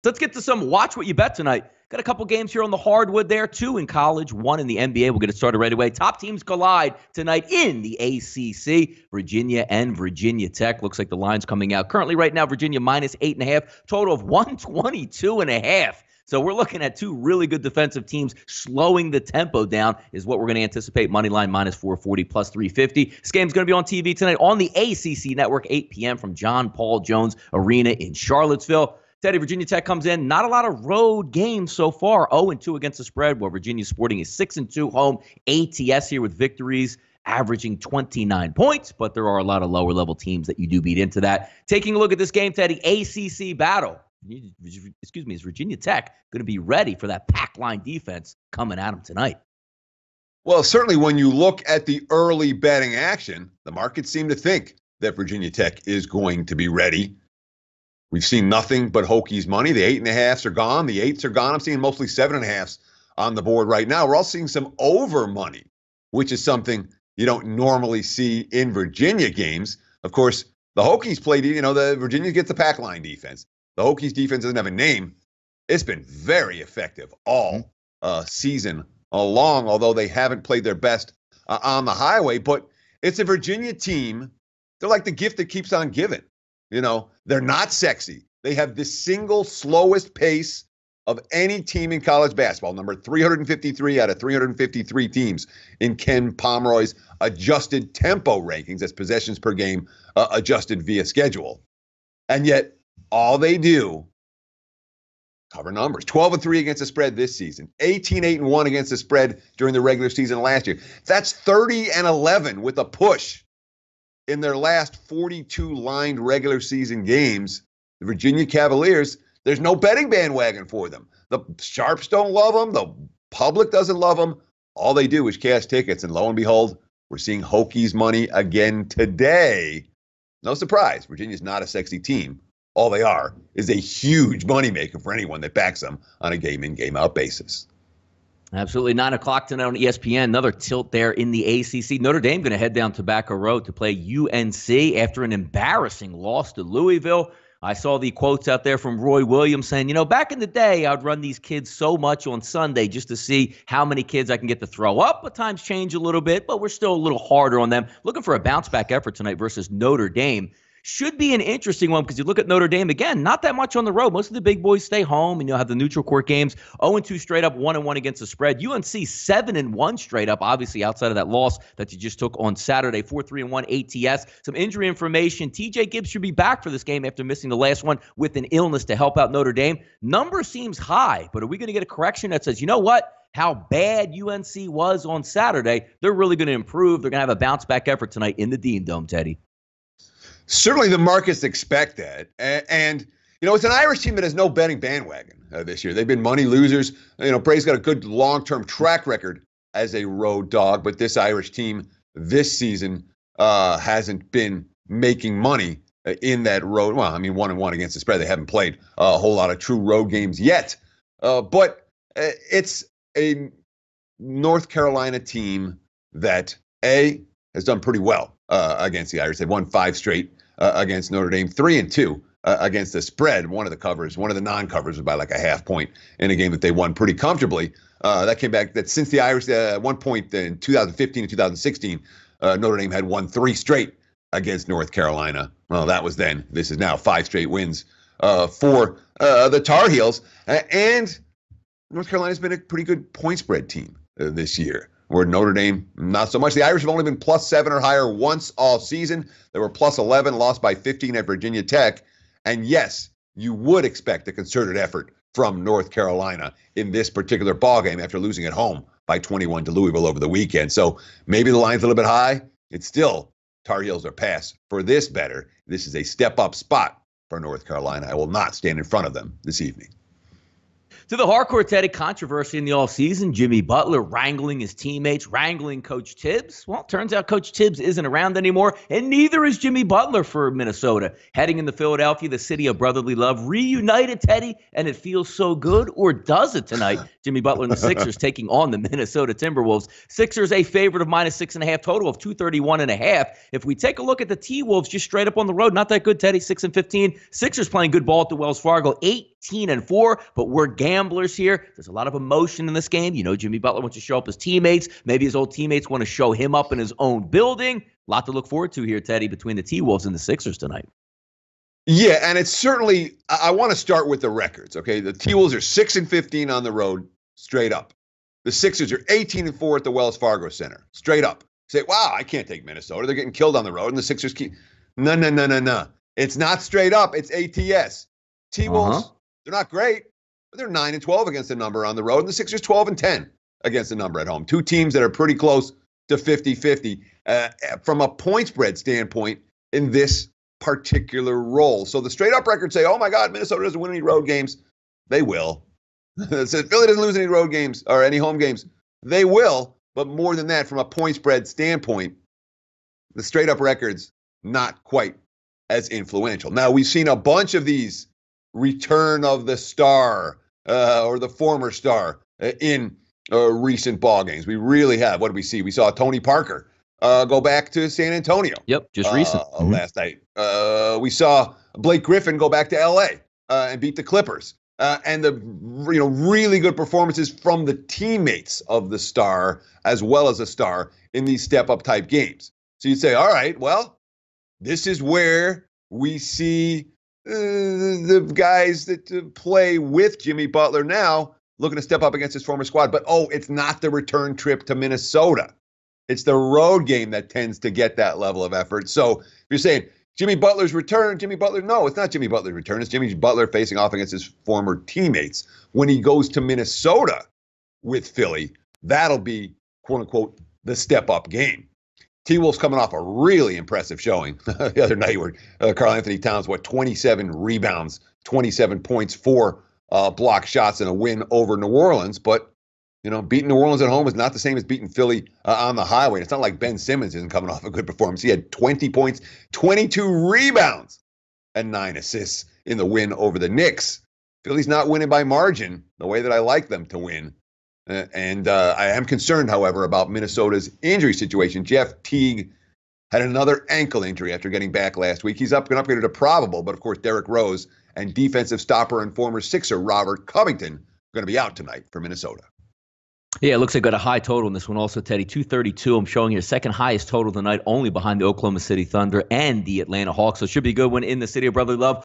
So let's get to some Watch What You Bet tonight. Got a couple games here on the hardwood there, 2 in college, 1 in the NBA. We'll get it started right away. Top teams collide tonight in the ACC. Virginia and Virginia Tech. Looks like the line's coming out. Currently right now, Virginia minus 8.5. Total of 122.5. So we're looking at 2 really good defensive teams. Slowing the tempo down is what we're going to anticipate. Money line minus 440 plus 350. This game's going to be on TV tonight on the ACC Network, 8 p.m. from John Paul Jones Arena in Charlottesville. Teddy, Virginia Tech comes in. Not a lot of road games so far. 0-2 against the spread, while Virginia's sporting a 6-2 home ATS here with victories averaging 29 points. But there are a lot of lower-level teams that you do beat into that. Taking a look at this game, Teddy, ACC battle. Is Virginia Tech going to be ready for that pack line defense coming at them tonight? Well, certainly when you look at the early betting action, the markets seem to think that Virginia Tech is going to be ready. We've seen nothing but Hokies money. The 8.5s are gone. The 8s are gone. I'm seeing mostly 7.5s on the board right now. We're all seeing some over money, which is something you don't normally see in Virginia games. Of course, the Hokies played, the Virginia gets the pack line defense. The Hokies defense doesn't have a name. It's been very effective all season long, although they haven't played their best on the highway. But it's a Virginia team. They're like the gift that keeps on giving. They're not sexy. They have the single slowest pace of any team in college basketball, number 353 out of 353 teams in Ken Pomeroy's adjusted tempo rankings. That's possessions per game adjusted via schedule. And yet, all they do, cover numbers. 12-3 against the spread this season. 18-8-1 against the spread during the regular season last year. That's 30-11 with a push in their last 42 lined regular season games. The Virginia Cavaliers, there's no betting bandwagon for them. The sharps don't love them. The public doesn't love them. All they do is cash tickets, and lo and behold, we're seeing Hokies money again today. No surprise, Virginia's not a sexy team. All they are is a huge moneymaker for anyone that backs them on a game-in, game-out basis. Absolutely. 9 o'clock tonight on ESPN. Another tilt there in the ACC. Notre Dame going to head down Tobacco Road to play UNC after an embarrassing loss to Louisville. I saw the quotes out there from Roy Williams saying, back in the day, I'd run these kids so much on Sunday just to see how many kids I can get to throw up. But times change a little bit, but we're still a little harder on them. Looking for a bounce-back effort tonight versus Notre Dame. Should be an interesting one because you look at Notre Dame, again, not that much on the road. Most of the big boys stay home, and you'll have the neutral court games. 0-2 straight up, 1-1 against the spread. UNC 7-1 straight up, obviously outside of that loss that you just took on Saturday. 4-3-1 ATS. Some injury information. TJ Gibbs should be back for this game after missing the last one with an illness to help out Notre Dame. Number seems high, but are we going to get a correction that says, you know what? How bad UNC was on Saturday, they're really going to improve. They're going to have a bounce-back effort tonight in the Dean Dome, Teddy. Certainly the markets expect that. And it's an Irish team that has no betting bandwagon this year. They've been money losers. Bray's got a good long-term track record as a road dog, but this Irish team this season hasn't been making money in that road. Well, 1-1 against the spread. They haven't played a whole lot of true road games yet. But it's a North Carolina team that, has done pretty well against the Irish. They've won 5 straight against Notre Dame, 3-2 against the spread. One of the non-covers was by like a half point in a game that they won pretty comfortably. That came back that since the Irish, at one point in 2015 and 2016, Notre Dame had won 3 straight against North Carolina. Well, that was then. This is now 5 straight wins for the Tar Heels. And North Carolina's been a pretty good point spread team this year, where Notre Dame, not so much. The Irish have only been +7 or higher once all season. They were +11, lost by 15 at Virginia Tech. And yes, you would expect a concerted effort from North Carolina in this particular ballgame after losing at home by 21 to Louisville over the weekend. So maybe the line's a little bit high. It's still Tar Heels are pass for this better. This is a step-up spot for North Carolina. I will not stand in front of them this evening. To the hardcore, Teddy, controversy in the offseason. Jimmy Butler wrangling his teammates, wrangling Coach Tibbs. Well, turns out Coach Tibbs isn't around anymore, and neither is Jimmy Butler for Minnesota. Heading into Philadelphia, the city of brotherly love, reunited, Teddy, and it feels so good, or does it tonight? Jimmy Butler and the Sixers taking on the Minnesota Timberwolves. Sixers a favorite of -6.5, total of 231.5. If we take a look at the T-Wolves, just straight up on the road, not that good, Teddy, 6-15. Sixers playing good ball at the Wells Fargo, 18-4, but we're gamblers here. There's a lot of emotion in this game. You know, Jimmy Butler wants to show up his teammates. Maybe his old teammates want to show him up in his own building. A lot to look forward to here, Teddy, between the T-Wolves and the Sixers tonight. Yeah, and it's certainly, I want to start with the records, okay? The T-Wolves are 6-15 on the road, straight up. The Sixers are 18-4 at the Wells Fargo Center, straight up. Say, wow, I can't take Minnesota. They're getting killed on the road, and the Sixers keep. No. It's not straight up. It's ATS. T-Wolves, they're not great, but they're 9-12 against the number on the road, and the Sixers 12-10 against the number at home. Two teams that are pretty close to 50-50 from a point spread standpoint in this particular role. So the straight up records say, oh my God, Minnesota doesn't win any road games. They will. Philly doesn't lose any road games or any home games. They will. But more than that, from a point spread standpoint, the straight up records, not quite as influential. Now, we've seen a bunch of these return of the star or the former star in recent ball games. We really have. What did we see? We saw Tony Parker go back to San Antonio. Yep, just recent. Last night. We saw Blake Griffin go back to L.A. And beat the Clippers. And the really good performances from the teammates of the star as well as a star in these step-up type games. So you'd say, all right, well, this is where we see the guys that play with Jimmy Butler now looking to step up against his former squad. But, it's not the return trip to Minnesota. It's the road game that tends to get that level of effort. So if you're saying Jimmy Butler's return, no, it's not Jimmy Butler's return. It's Jimmy Butler facing off against his former teammates. When he goes to Minnesota with Philly, that'll be, quote unquote, the step-up game. T-Wolves coming off a really impressive showing the other night where Karl Anthony Towns, 27 rebounds, 27 points, 4 block shots, and a win over New Orleans. But, beating New Orleans at home is not the same as beating Philly on the highway. It's not like Ben Simmons isn't coming off a good performance. He had 20 points, 22 rebounds, and 9 assists in the win over the Knicks. Philly's not winning by margin the way that I like them to win. And I am concerned, however, about Minnesota's injury situation. Jeff Teague had another ankle injury after getting back last week. He's been upgraded to probable, but of course, Derrick Rose and defensive stopper and former Sixer Robert Covington are going to be out tonight for Minnesota. Yeah, it looks like got a high total in this one also, Teddy. 232. I'm showing you second highest total tonight, only behind the Oklahoma City Thunder and the Atlanta Hawks. So it should be a good one in the city of brotherly love.